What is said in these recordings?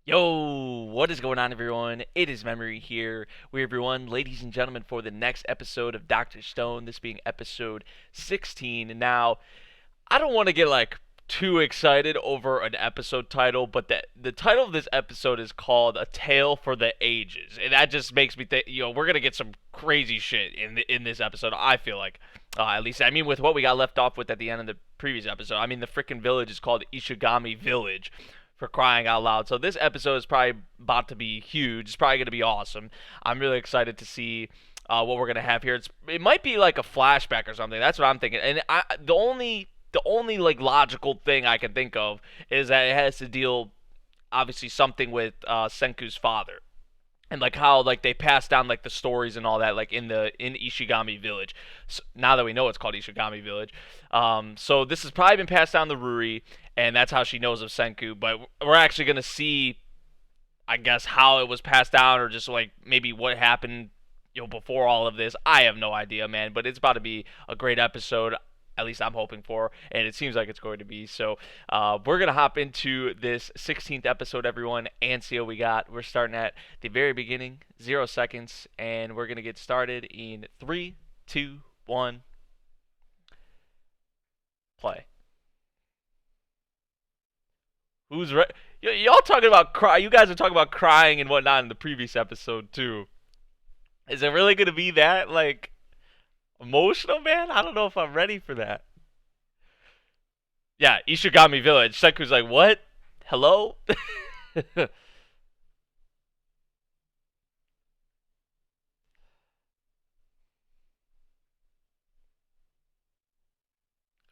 Yo, what is going on, everyone? It is Memory here. We everyone, ladies and gentlemen, for the next episode of Dr. Stone, this being episode 16. And now, I don't want to get too excited over an episode title, but the title of this episode is called A Tale for the Ages. And that just makes me think, we're going to get some crazy shit in this episode, I feel like. At least, I mean, with what we got left off with at the end of the previous episode. I mean, the freaking village is called ISHIGAMI Village, for crying out loud. So this episode is probably about to be huge. It's probably going to be awesome. I'm really excited to see what we're going to have here. It might be like a flashback or something. That's what I'm thinking. And the only like logical thing I can think of is that it has to deal obviously something with Senku's father, and like how like they pass down like the stories and all that like in Ishigami Village. So now that we know it's called Ishigami Village, so this has probably been passed down to Ruri, and that's how she knows of Senku. But we're actually gonna see, I guess, how it was passed down, or just like maybe what happened, before all of this. I have no idea, man. But it's about to be a great episode. At least I'm hoping for, and it seems like it's going to be. So we're going to hop into this 16th episode, everyone, and see what we got. We're starting at the very beginning, 0 seconds, and we're going to get started in 3, 2, 1, play. Who's right? Y'all talking about cry? You guys are talking about crying and whatnot in the previous episode, too. Is it really going to be that, like, emotional, man? I don't know if I'm ready for that. Yeah, Ishigami Village. Senku's like, what? Hello?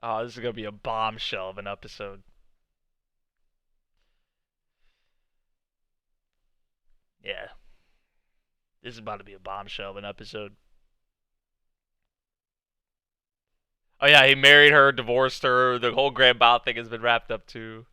Oh, this is gonna be a bombshell of an episode. Yeah, this is about to be a bombshell of an episode. Oh yeah, he married her, divorced her. The whole Grand Bao thing has been wrapped up too.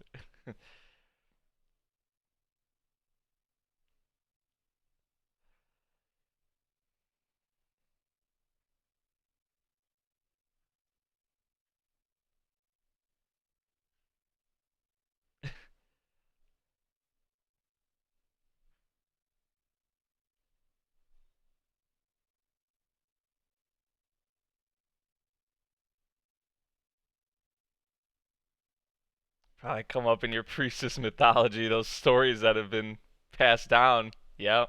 Probably come up in your priestess mythology, those stories that have been passed down. Yep.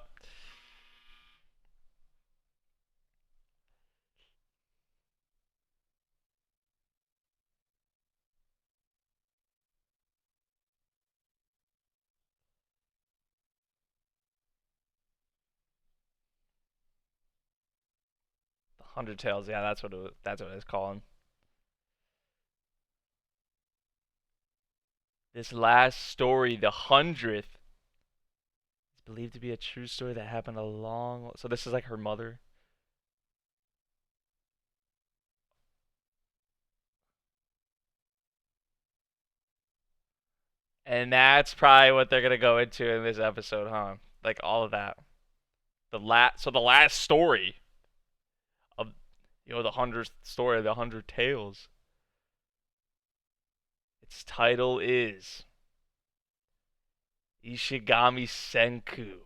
100 Tales. Yeah, that's what it's calling. This last story, the 100th, is believed to be a true story that happened a long. So this is like her mother. And that's probably what they're gonna go into in this episode, huh? Like all of that. The last story of the 100th story of the 100 Tales. Its title is Ishigami Senku.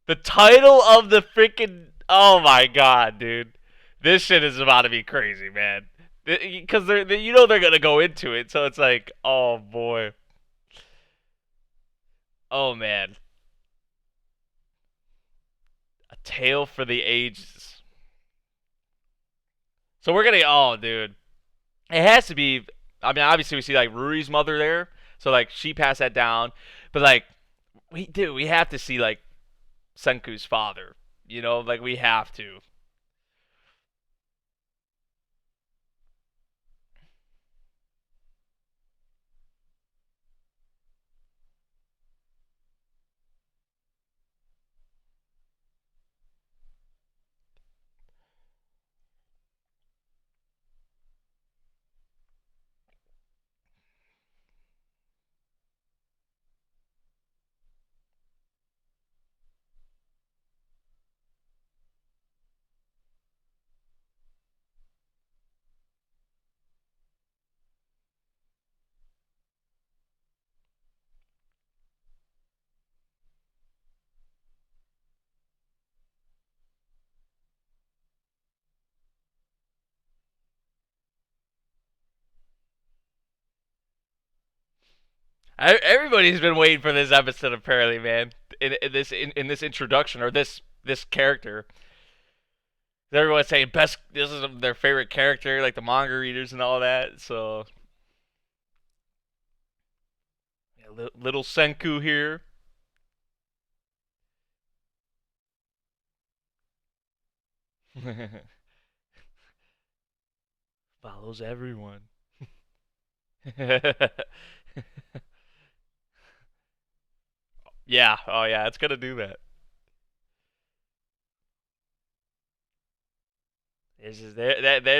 The title of the freaking, oh my god, dude, this shit is about to be crazy, man. Because they're gonna go into it, so it's like, oh boy, oh man, a tale for the ages. So we're gonna, oh dude, it has to be. I mean, obviously we see like Ruri's mother there, so like she passed that down. But like we have to see like Senku's father. Like we have to. Everybody's been waiting for this episode, apparently, man. In this introduction or this character, everyone's saying best. This is their favorite character, like the manga readers and all that. So, yeah, little Senku here follows everyone. Yeah. Oh yeah. It's gonna do that. There's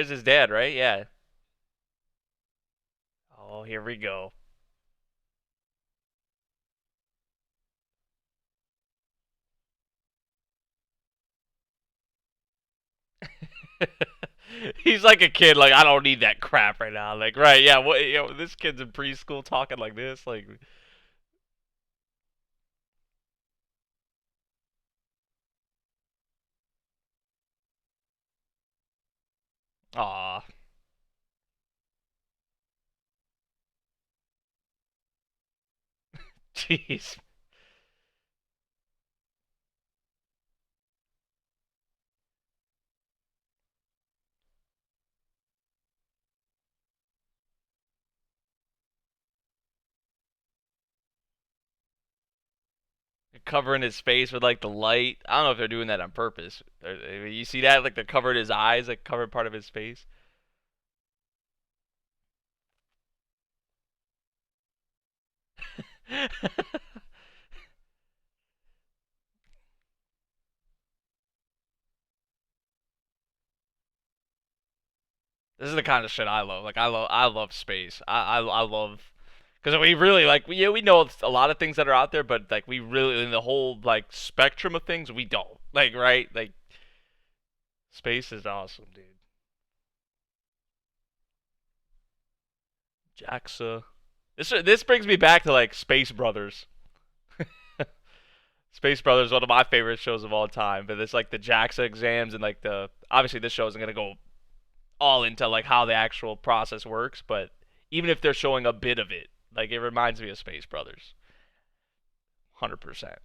his dad, right? Yeah. Oh, here we go. He's like a kid. Like I don't need that crap right now. Like right, yeah. What? You know, this kid's in preschool talking like this. Like, aw, jeez. Covering his face with like the light. I don't know if they're doing that on purpose. You see that? Like they're covering his eyes, like covered part of his face. This is the kind of shit I love. Like I love space. I love because we really like yeah we know a lot of things that are out there, but like we really in the whole like spectrum of things we don't like right like space is awesome, dude. JAXA. This brings me back to like Space Brothers. Space Brothers is one of my favorite shows of all time. But it's like the JAXA exams and like the obviously this show isn't gonna go all into like how the actual process works, but even if they're showing a bit of it, like it reminds me of Space Brothers, 100%.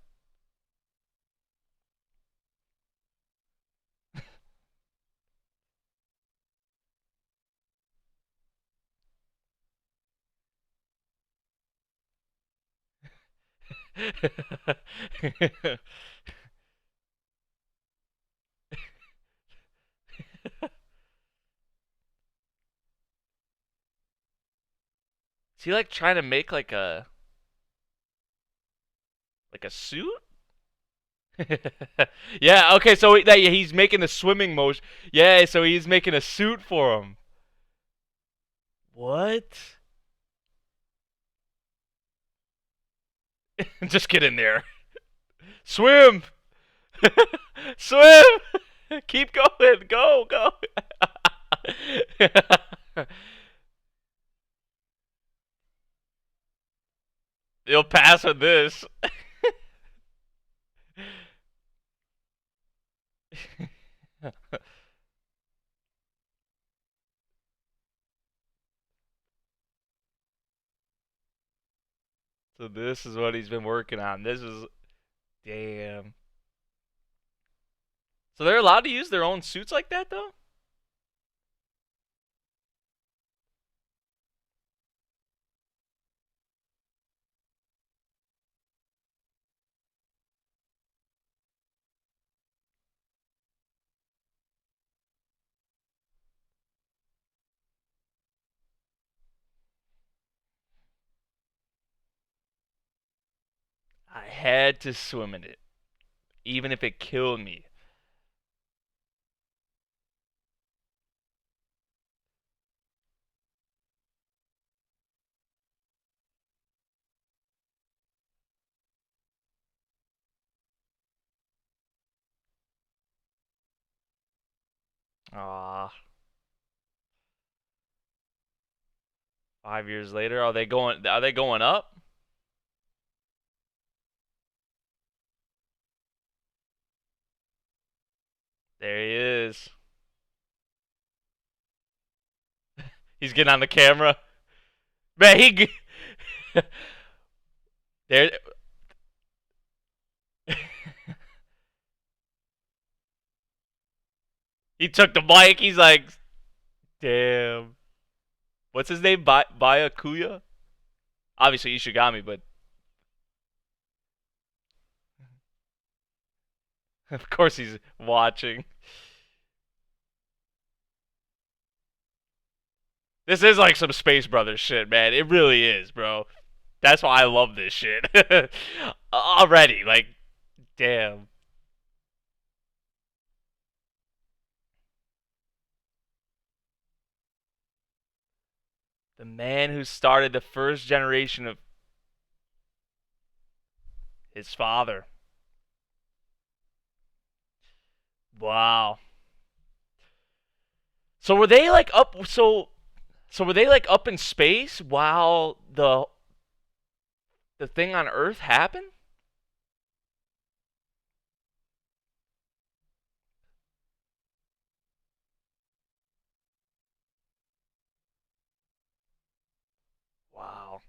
Is he like trying to make like a suit? Yeah. Okay. So he's making the swimming motion. Yeah. So he's making a suit for him. What? Just get in there. Swim. Swim. Keep going. Go. Go. You'll pass with this. So this is what he's been working on. This is damn. So they're allowed to use their own suits like that though? I had to swim in it, even if it killed me. Ah, 5 years later, are they going? Are they going up? There he is. He's getting on the camera. Man, he There. He took the mic. He's like, damn. What's his name? Byakuya? Obviously Ishigami, but of course he's watching. This is like some Space Brothers shit, man. It really is, bro. That's why I love this shit. Already, like, damn. The man who started the first generation of his father. Wow. So were they like up? So were they like up in space while the thing on Earth happened? Wow.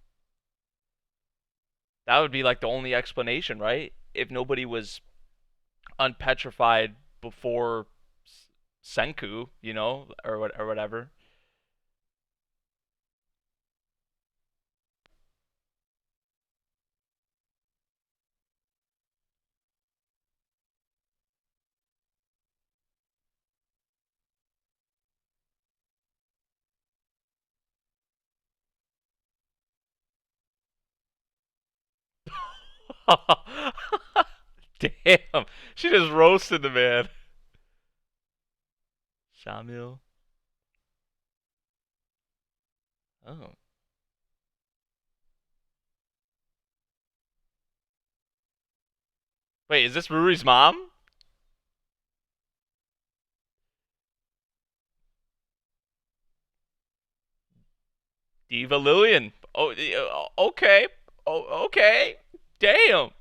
That would be like the only explanation, right? If nobody was unpetrified before Senku, or whatever. Damn, she just roasted the man. Shamil. Oh, wait, is this Ruri's mom? Diva Lillian. Oh, okay. Oh, okay. Damn.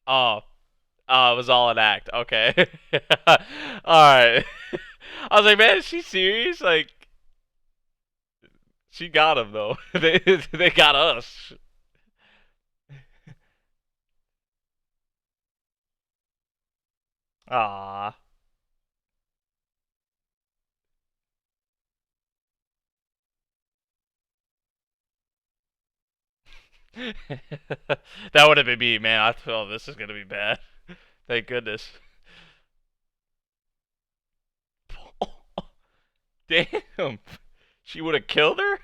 Oh, it was all an act. Okay. All right. I was like, man, is she serious? Like, she got him though. They got us. Ah. That would have been me, man. I thought this is gonna be bad. Thank goodness. Damn. She would have killed her?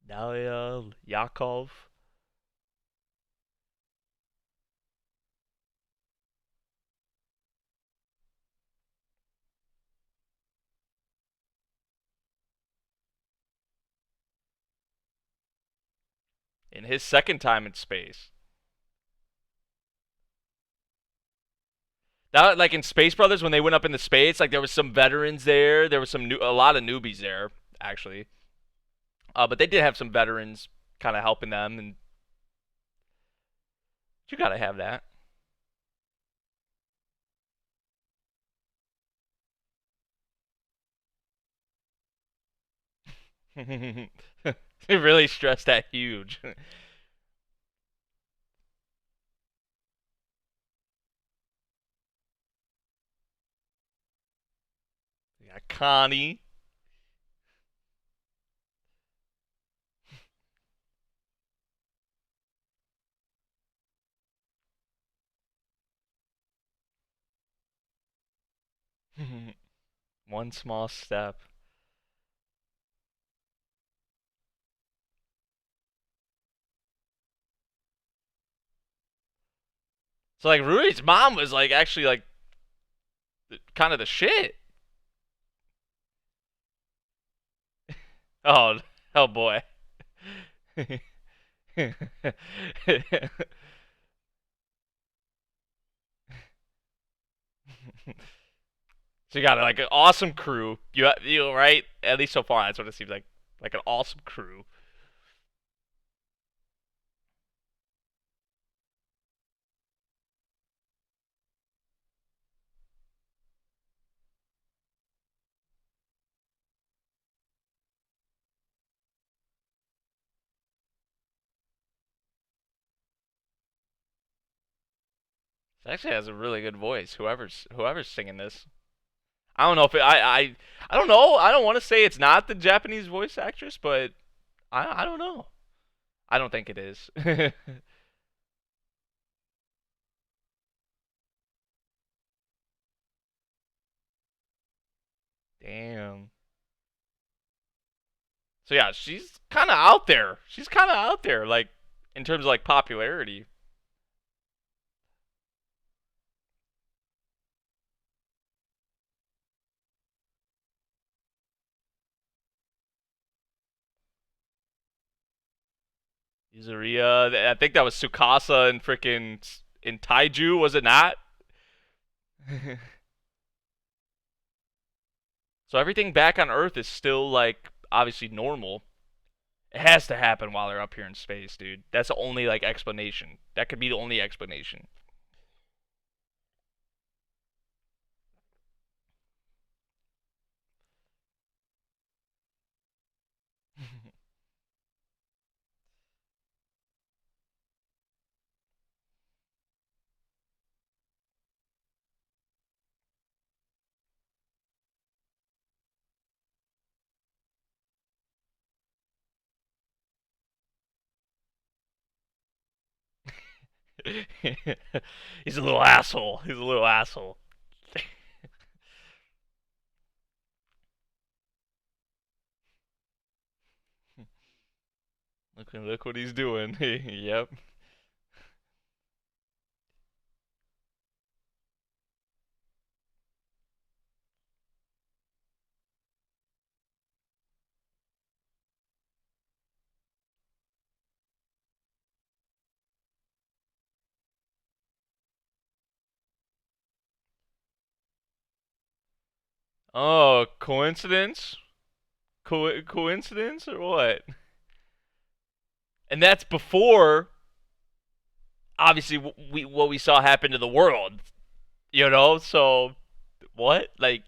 Dalia Yakov. In his second time in space. That like in Space Brothers when they went up into space, like there was some veterans there. There was a lot of newbies there actually. But they did have some veterans kind of helping them, and you gotta have that. They really stressed that huge. We got Connie. One small step. So like Rui's mom was like actually like kind of the shit. Oh, oh boy. So you got like an awesome crew. You right? At least so far, that's what it seems like an awesome crew. It actually has a really good voice. Whoever's singing this. I don't know if I don't know. I don't want to say it's not the Japanese voice actress, but I don't know. I don't think it is. Damn. So yeah, she's kind of out there. She's kind of out there, like in terms of like popularity. Yuzuriya, I think that was Tsukasa and freaking in Taiju, was it not? So everything back on Earth is still like obviously normal. It has to happen while they're up here in space, dude. That's the only like explanation. That could be the only explanation. He's a little asshole. He's a little asshole. Look what he's doing. Yep. Oh, coincidence? Coincidence or what? And that's before obviously what we saw happen to the world, you know? So what? Like,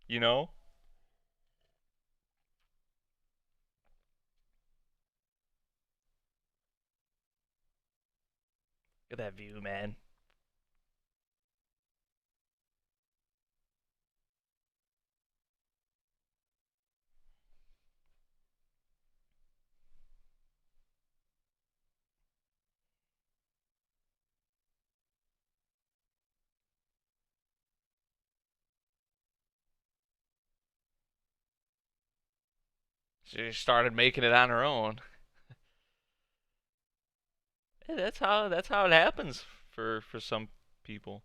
you know? Look at that view, man. She started making it on her own. Yeah, that's how it happens for some people.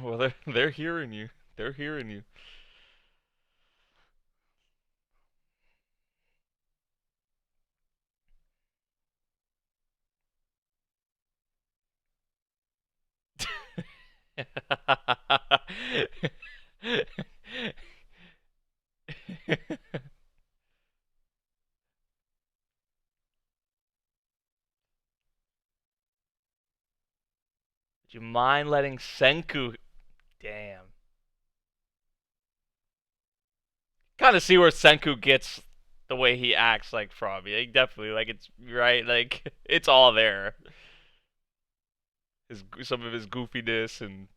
Well, they're hearing you. They're hearing you. Would you mind letting Senku? Damn. Kind of see where Senku gets the way he acts like Froggy. Like, definitely, like it's right. Like it's all there. His some of his goofiness and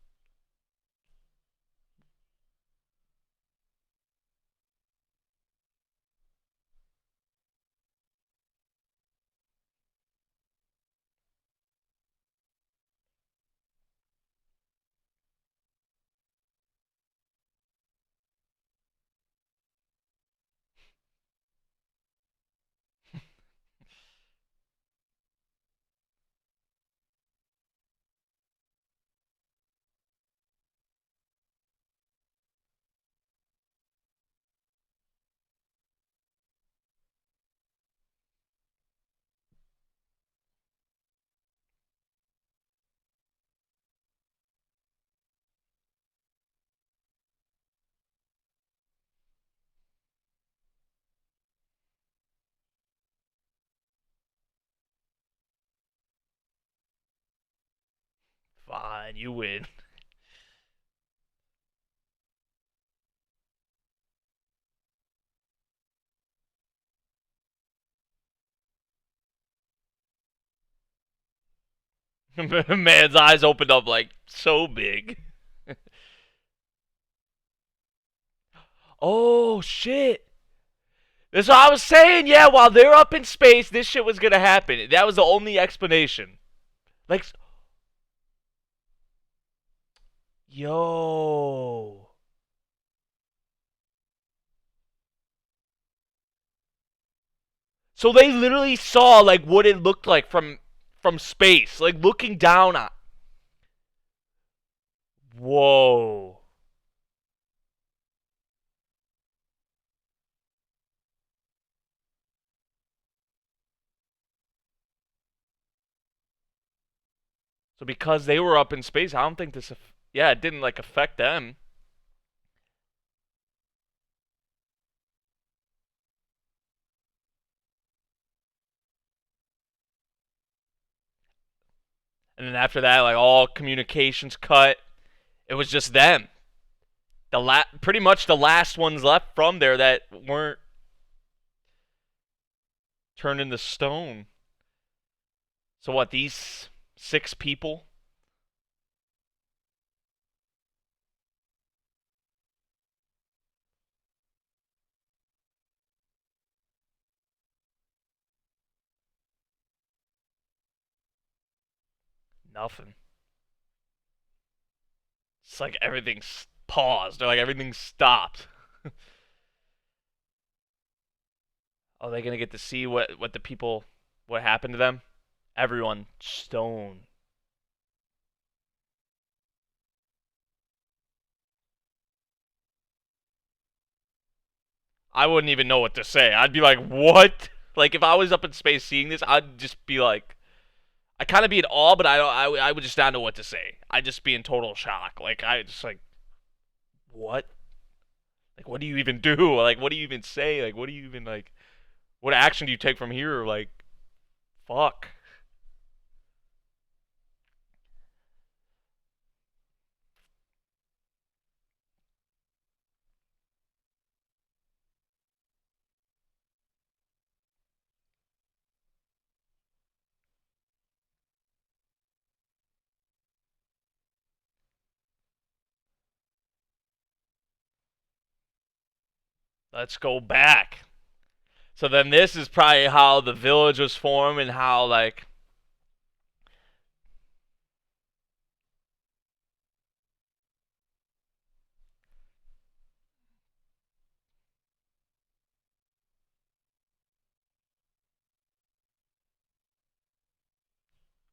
Fine, you win. Man's eyes opened up like so big. Oh shit. That's what I was saying. Yeah, while they're up in space, this shit was gonna happen. That was the only explanation. Like, yo. So they literally saw like what it looked like from space, like looking down on. Whoa. So because they were up in space, I don't think this. Yeah, it didn't like affect them. And then after that, like all communications cut. It was just them. Pretty much the last ones left from there that weren't turned into stone. So what? These 6 people? Nothing. It's like everything's paused or like everything stopped. Are they gonna get to see what the people what happened to them? Everyone stone. I wouldn't even know what to say. I'd be like, what? Like if I was up in space seeing this, I'd just be like, I kind of be in awe, but I would just not know what to say. I'd just be in total shock. Like I just like, what? Like what do you even do? Like what do you even say? Like what do you even like? What action do you take from here? Like, fuck. Let's go back. So then this is probably how the village was formed and how like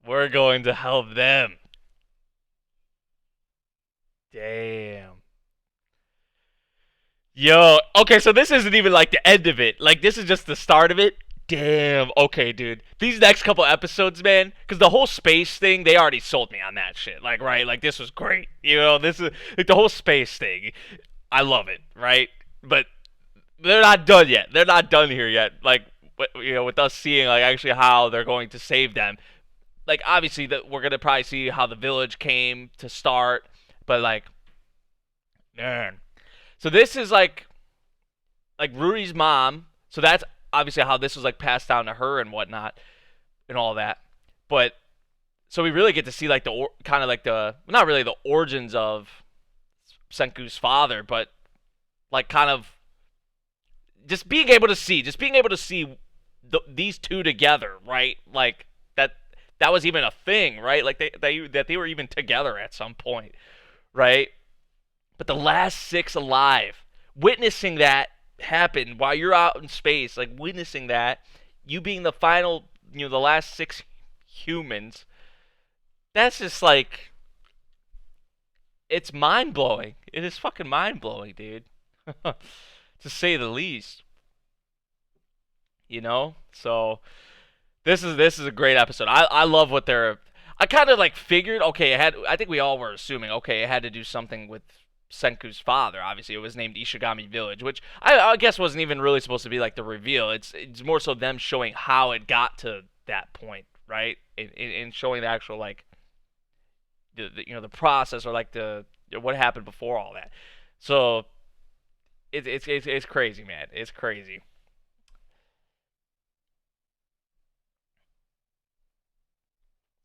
we're going to help them. Damn. Yo, okay, so this isn't even like the end of it. Like this is just the start of it. Damn. Okay, dude. These next couple episodes, man, because the whole space thing, they already sold me on that shit. Like, right? Like this was great. You know, this is like the whole space thing. I love it, right? But they're not done yet. They're not done here yet. Like, you know, with us seeing like actually how they're going to save them. Like, obviously, that we're gonna probably see how the village came to start, but like, man. So this is like Rudy's mom. So that's obviously how this was like passed down to her and whatnot and all that. But so we really get to see like the kind of like the not really the origins of Senku's father, but like kind of just being able to see these two together, right? Like that was even a thing, right? Like they were even together at some point, right? But the last 6 alive, witnessing that happen while you're out in space, like witnessing that, you being the final, you know, the last 6 humans, that's just like it's mind blowing. It is fucking mind blowing, dude. To say the least. You know? So this is a great episode. I love what they're I kind of like figured okay, I think we all were assuming okay, it had to do something with Senku's father. Obviously, it was named Ishigami Village, which I guess wasn't even really supposed to be like the reveal. It's more so them showing how it got to that point, right? In showing the actual like the process or like the what happened before all that. So it's crazy, man. It's crazy.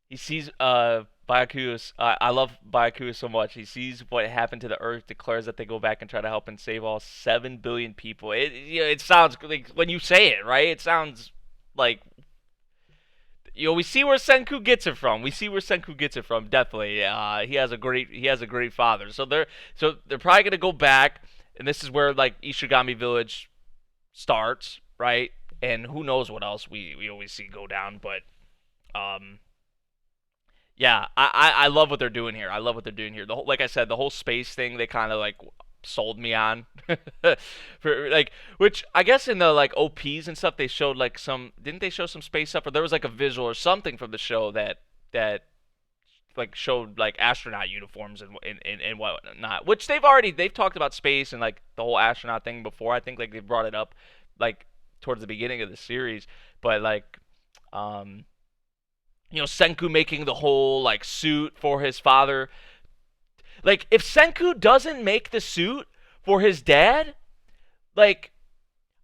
He sees Byakuya. I love Byakuya so much. He sees what happened to the Earth, declares that they go back and try to help and save all 7 billion people. It sounds like when you say it, right? It sounds like we see where Senku gets it from. We see where Senku gets it from. Definitely, he has a great father. So they're probably gonna go back, and this is where like Ishigami Village starts, right? And who knows what else we always see go down, but um yeah, I love what they're doing here. I love what they're doing here. Like I said, the whole space thing they kind of like sold me on, for like which I guess in the like OPs and stuff they showed like some didn't they show some space stuff or there was like a visual or something from the show that like showed like astronaut uniforms and whatnot, which they've talked about space and like the whole astronaut thing before. I think like they brought it up like towards the beginning of the series, but like um Senku making the whole like suit for his father. Like if Senku doesn't make the suit for his dad, like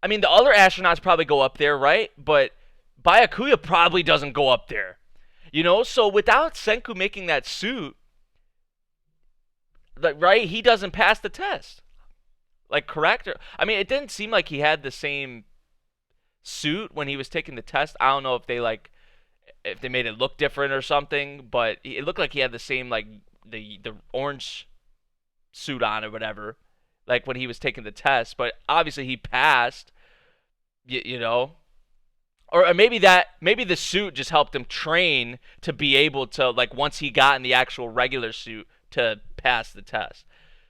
I mean the other astronauts probably go up there, right? But Byakuya probably doesn't go up there. So without Senku making that suit, like right, he doesn't pass the test. Like correct? I mean, it didn't seem like he had the same suit when he was taking the test. I don't know if they made it look different or something, but it looked like he had the same like the orange suit on or whatever, like when he was taking the test. But obviously he passed, you know, or maybe the suit just helped him train to be able to like once he got in the actual regular suit to pass the test.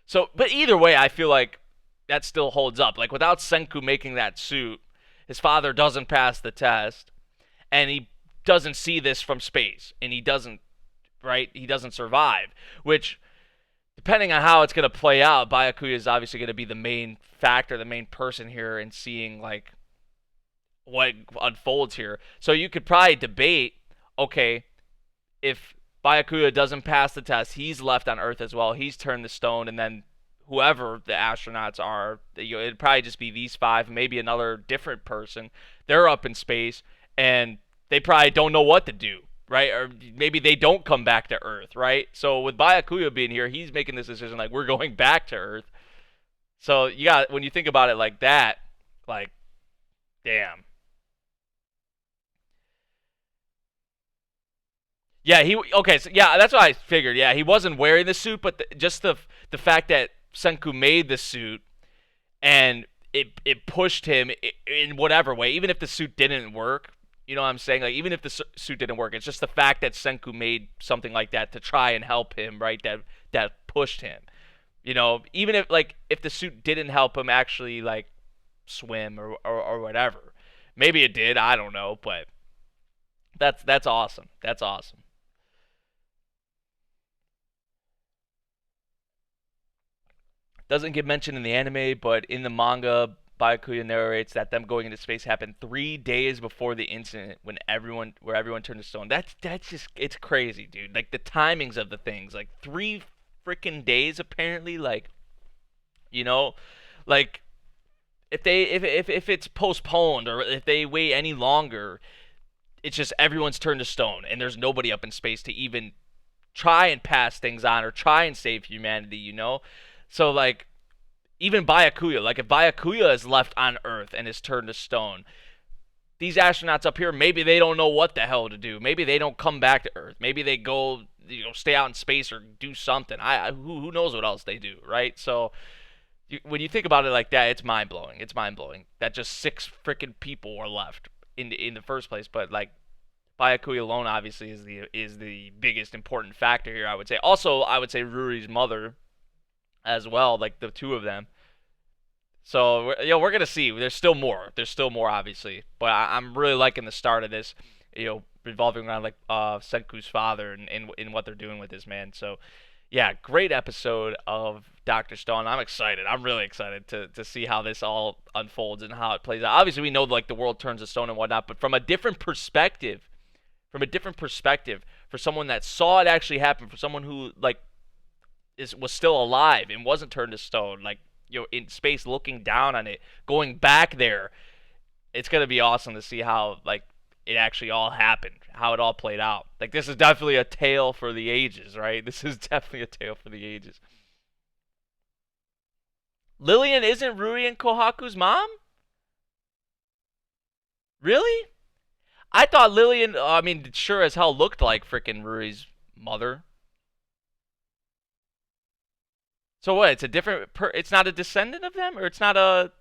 So, but either way, I feel like that still holds up. Like without Senku making that suit, his father doesn't pass the test, and he doesn't see this from space, and he doesn't survive, which depending on how it's going to play out, Byakuya is obviously going to be the main factor, the main person here in seeing like what unfolds here. So you could probably debate, okay, if Byakuya doesn't pass the test, he's left on Earth as well. He's turned to stone, and then whoever the astronauts are, it'd probably just be these five, maybe another different person. They're up in space, and they probably don't know what to do, right? Or maybe they don't come back to Earth, right? So with Byakuya being here, he's making this decision like we're going back to Earth. So when you think about it like that, like, damn. Yeah, so yeah, that's what I figured. Yeah, he wasn't wearing the suit, but just the fact that Senku made the suit and it pushed him in whatever way, even if the suit didn't work. You know what I'm saying? Like even if the suit didn't work, it's just the fact that Senku made something like that to try and help him, right? That pushed him. Even if the suit didn't help him actually like swim or whatever. Maybe it did, I don't know, but that's awesome. That's awesome. Doesn't get mentioned in the anime, but in the manga, Byakuya narrates that them going into space happened 3 days before the incident where everyone turned to stone. That's just it's crazy, dude. Like the timings of the things, like 3 freaking days apparently. Like you know, like if it's postponed or if they wait any longer, it's just everyone's turned to stone, and there's nobody up in space to even try and pass things on or try and save humanity. So like even Byakuya, like if Byakuya is left on Earth and is turned to stone, these astronauts up here maybe they don't know what the hell to do. Maybe they don't come back to Earth. Maybe they go stay out in space or do something. Who knows what else they do, right? So when you think about it like that, it's mind blowing. It's mind blowing that just 6 freaking people were left in the first place. But like Byakuya alone obviously is the biggest important factor here. I would say. Also, I would say Ruri's mother as well, like the two of them. So we're gonna see. There's still more. There's still more, obviously. But I'm really liking the start of this. Revolving around like Senku's father and what they're doing with this man. So yeah, great episode of Doctor Stone. I'm excited. I'm really excited to see how this all unfolds and how it plays out. Obviously, we know like the world turns to stone and whatnot, but from a different perspective for someone that saw it actually happen, for someone who like was still alive and wasn't turned to stone, like in space, looking down on it, going back there. It's gonna be awesome to see how like it actually all happened, how it all played out. Like this is definitely a tale for the ages, right? This is definitely a tale for the ages. Lillian isn't Ruri and Kohaku's mom? Really? I thought Lillian, I mean, sure as hell looked like freaking Ruri's mother. So what? It's a different. It's not a descendant of them, or it's not a.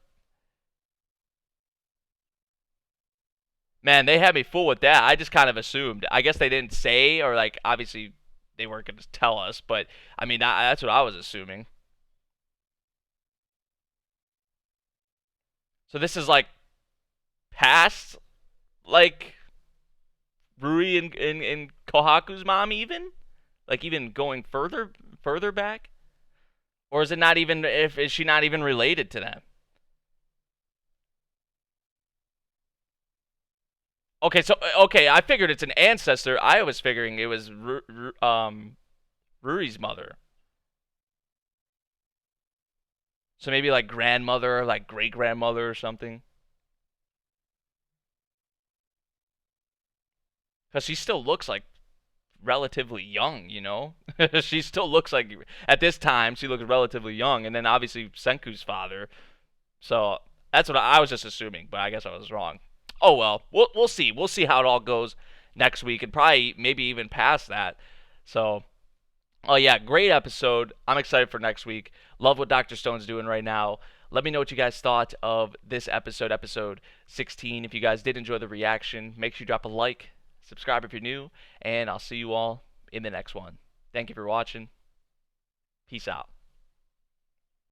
Man, they had me fooled with that. I just kind of assumed. I guess they didn't say, or like obviously they weren't going to tell us. But I mean, that's what I was assuming. So this is like past, like Rui and Kohaku's mom, even like even going further back, or is it not even? If is she not even related to them? Okay, so okay, I figured it's an ancestor. I was figuring it was Ruri's mother. So maybe like grandmother, like great grandmother or something. Because she still looks like relatively young, you know? She still looks like, at this time, she looks relatively young. And then obviously Senku's father. So that's what I was just assuming, but I guess I was wrong. Oh well, we'll see. We'll see how it all goes next week and probably maybe even past that. So oh yeah, great episode. I'm excited for next week. Love what Dr. Stone's doing right now. Let me know what you guys thought of this episode, episode 16. If you guys did enjoy the reaction, make sure you drop a like, subscribe if you're new, and I'll see you all in the next one. Thank you for watching. Peace out.